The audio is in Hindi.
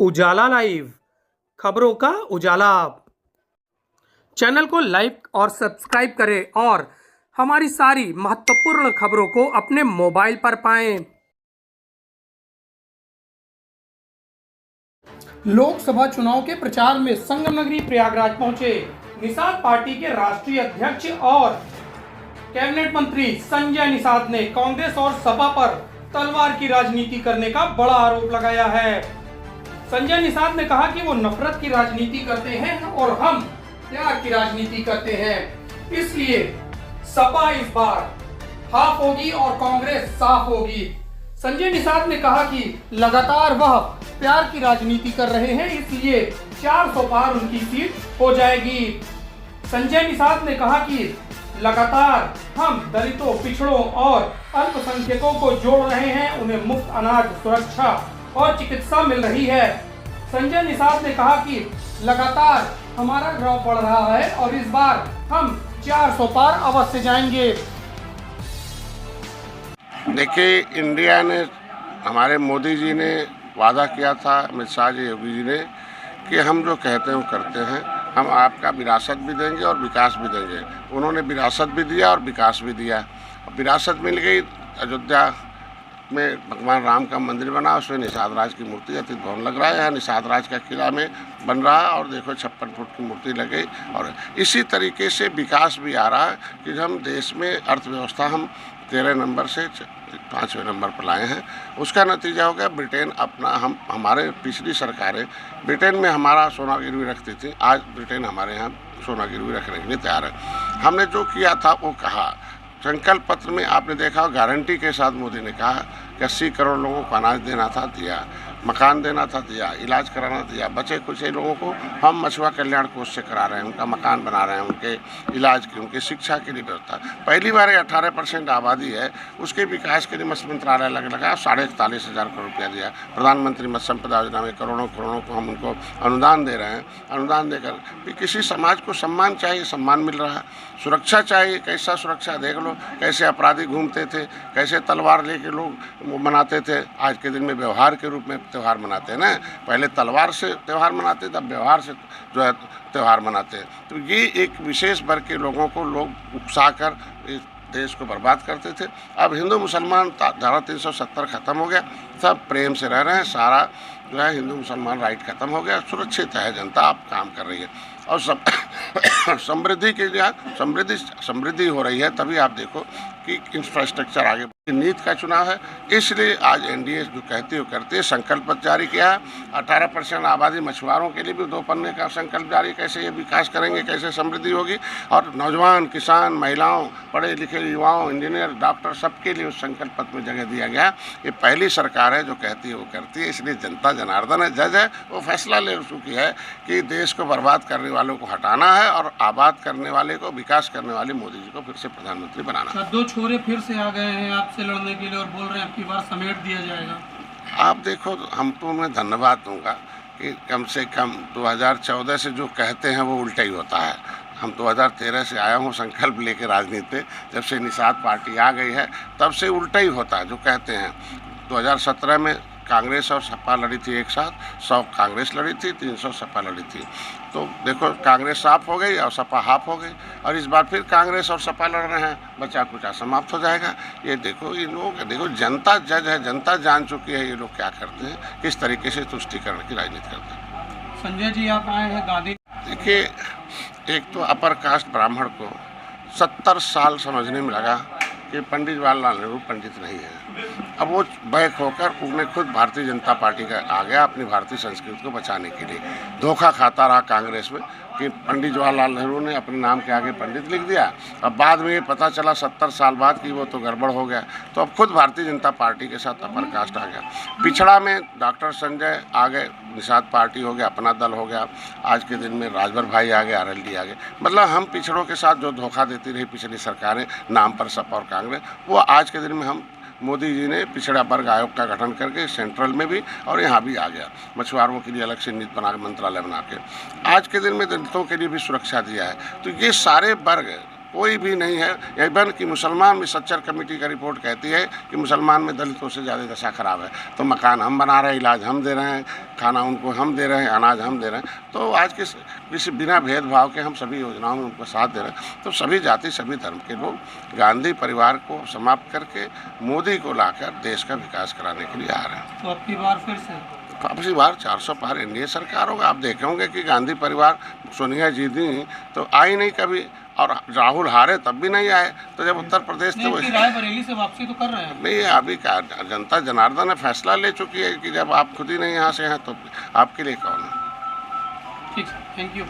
उजाला लाइव खबरों का उजाला। चैनल को लाइक और सब्सक्राइब करें और हमारी सारी महत्वपूर्ण खबरों को अपने मोबाइल पर पाएं। लोकसभा चुनाव के प्रचार में संगम नगरी प्रयागराज पहुंचे निषाद पार्टी के राष्ट्रीय अध्यक्ष और कैबिनेट मंत्री संजय निषाद ने कांग्रेस और सपा पर तलवार की राजनीति करने का बड़ा आरोप लगाया है। संजय निषाद ने कहा कि वो नफरत की राजनीति करते हैं और हम प्यार की राजनीति करते हैं, इसलिए सपा इस बार हाफ होगी और कांग्रेस साफ होगी। संजय निषाद ने कहा कि लगातार वह प्यार की राजनीति कर रहे हैं, इसलिए 400 पार उनकी सीट हो जाएगी। संजय निषाद ने कहा कि लगातार हम दलितों, पिछड़ों और अल्पसंख्यकों को जोड़ रहे हैं, उन्हें मुफ्त अनाज, सुरक्षा और चिकित्सा मिल रही है। संजय निषाद ने कहा कि लगातार हमारा ग्राफ बढ़ रहा है और इस बार हम 400 पार अवश्य जाएंगे। देखिए, इंडिया ने, हमारे मोदी जी ने वादा किया था, अमित शाह जी, योगी जी ने, कि हम जो कहते हैं वो करते हैं, हम आपका विरासत भी देंगे और विकास भी देंगे। उन्होंने विरासत भी दिया और विकास भी दिया। विरासत मिल गई, अयोध्या में भगवान राम का मंदिर बना, उसमें निषाद राज की मूर्ति, अतीत भवन लग रहा है, यहाँ निषाद राज का किला में बन रहा है और देखो 56 फुट की मूर्ति लग गई। और इसी तरीके से विकास भी आ रहा है कि हम देश में अर्थव्यवस्था हम 13 नंबर से 5वें नंबर पर लाए हैं। उसका नतीजा हो गया ब्रिटेन अपना, हमारे पिछली सरकारें ब्रिटेन में हमारा सोना गिरवी रखती थी, आज ब्रिटेन हमारे यहाँ सोना गिरवी रखने के लिए तैयार है। हमने जो किया था वो कहा, संकल्प पत्र में आपने देखा, गारंटी के साथ मोदी ने कहा कि 80 करोड़ लोगों को अनाज देना था, दिया, मकान देना था, दिया, इलाज कराना दिया, बचे कुछ लोगों को हम मछुआ कल्याण कोष से करा रहे हैं, उनका मकान बना रहे हैं, उनके इलाज की, उनकी शिक्षा के लिए व्यवस्था। पहली बार 18% आबादी है, उसके विकास के लिए मत्स्य मंत्रालय लगा 41,500 करोड़ रुपया दिया। प्रधानमंत्री मत्स्य संपदा योजना में करोड़ों को हम उनको अनुदान दे रहे हैं। अनुदान देकर भी किसी समाज को सम्मान चाहिए, सम्मान मिल रहा है। सुरक्षा चाहिए, कैसा सुरक्षा देख लो, कैसे अपराधी घूमते थे, कैसे तलवार लेके लोग मनाते थे, आज के दिन में व्यवहार के रूप में त्यौहार मनाते हैं ना। पहले तलवार से त्यौहार मनाते, तब व्यवहार से जो है त्यौहार मनाते हैं। तो ये एक विशेष वर्ग के लोगों को लोग उकसाकर इस देश को बर्बाद करते थे। अब हिंदू मुसलमान धारा 370 खत्म हो गया, सब प्रेम से रह रहे हैं, सारा जो है हिंदू मुसलमान राइट खत्म हो गया, सुरक्षित है, जनता अब काम कर रही है और सब समृद्धि के लिए समृद्धि हो रही है। तभी आप देखो कि इंफ्रास्ट्रक्चर आगे, नीति का चुनाव है, इसलिए आज एनडीए जो कहती है वो करती है। संकल्प पत्र जारी किया है, 18% आबादी मछुआरों के लिए भी 2 पन्ने का संकल्प जारी, कैसे ये विकास करेंगे, कैसे समृद्धि होगी। और नौजवान, किसान, महिलाओं, पढ़े लिखे युवाओं, इंजीनियर, डॉक्टर, सबके लिए उस संकल्प पत्र में जगह दिया गया। ये पहली सरकार है जो कहती है वो करती है, इसलिए जनता जनार्दन है, जज है, वो फैसला ले चुकी है कि देश को बर्बाद करने वालों को हटाना है और आबाद करने वाले को, विकास करने वाले मोदी जी को फिर से प्रधानमंत्री बनाना है। 2 छोरे फिर से आ गए हैं आपसे लड़ने के लिए और बोल रहे हैं आपकी बार समेट दिया जाएगा। आप देखो, हम तो उन्हें धन्यवाद दूंगा कि कम से कम 2014 से जो कहते हैं वो उल्टा ही होता है। हम 2013 से आया हूँ संकल्प लेके राजनीति पे, जब से निषाद पार्टी आ गई है तब से उल्टा ही होता है जो कहते हैं। 2017 में कांग्रेस और सपा लड़ी थी एक साथ, 100 कांग्रेस लड़ी थी, 300 सपा लड़ी थी। तो देखो, कांग्रेस साफ हो गई और सपा हाफ हो गई, और इस बार फिर कांग्रेस और सपा लड़ रहे हैं, बचा कुचा समाप्त हो जाएगा। ये देखो, इन लोगों के देखो, जनता जज है, जनता जान चुकी है ये लोग क्या करते हैं, किस तरीके से तुष्टिकरण की राजनीति करते हैं। संजय जी, आप आए हैं गांधी। देखिए, एक तो अपर कास्ट ब्राह्मण को 70 साल समझने में लगा कि पंडित जवाहरलाल नेहरू पंडित नहीं है। अब वो बैक होकर उन्हें खुद भारतीय जनता पार्टी का आ गया अपनी भारतीय संस्कृति को बचाने के लिए। धोखा खाता रहा कांग्रेस में कि पंडित जवाहरलाल नेहरू ने अपने नाम के आगे पंडित लिख दिया। अब बाद में ये पता चला 70 साल बाद कि वो तो गड़बड़ हो गया, तो अब खुद भारतीय जनता पार्टी के साथ अपर कास्ट आ गया। पिछड़ा में डॉक्टर संजय आ गए, निषाद पार्टी हो गया, अपना दल हो गया। आज के दिन में राजभर भाई आ गए, आरएलडी आ गए। मतलब हम पिछड़ों के साथ जो धोखा देती रही पिछली सरकारें, नाम पर सपा और कांग्रेस, वो आज के दिन में हम मोदी जी ने पिछड़ा वर्ग आयोग का गठन करके सेंट्रल में भी और यहाँ भी आ गया, मछुआरों के लिए अलग से नीति बना के, मंत्रालय बना के आज के दिन में दलितों के लिए भी सुरक्षा दिया है। तो ये सारे वर्ग कोई भी नहीं है। इवन कि मुसलमान में सच्चर कमेटी का रिपोर्ट कहती है कि मुसलमान में दलितों से ज़्यादा दशा खराब है। तो मकान हम बना रहे हैं, इलाज हम दे रहे हैं, खाना उनको हम दे रहे हैं, अनाज हम दे रहे हैं। तो आज किसी बिना भेदभाव के हम सभी योजनाओं में उनको साथ दे रहे हैं। तो सभी जाति सभी धर्म के लोग गांधी परिवार को समाप्त करके मोदी को लाकर देश का विकास कराने के लिए आ रहे हैं। तो अब की बार फिर से पिछली बार 400 पार एनडीए सरकार होगा। आप देखे होंगे कि गांधी परिवार, सोनिया जी दी तो आई नहीं कभी, और राहुल हारे तब भी नहीं आए। तो जब उत्तर प्रदेश थे नहीं, रायबरेली से वापसी तो कर रहे हैं। नहीं, अभी क्या जनता जनार्दन ने फैसला ले चुकी है कि जब आप खुद ही नहीं यहाँ से हैं तो आपके लिए कौन है। ठीक, थैंक यू।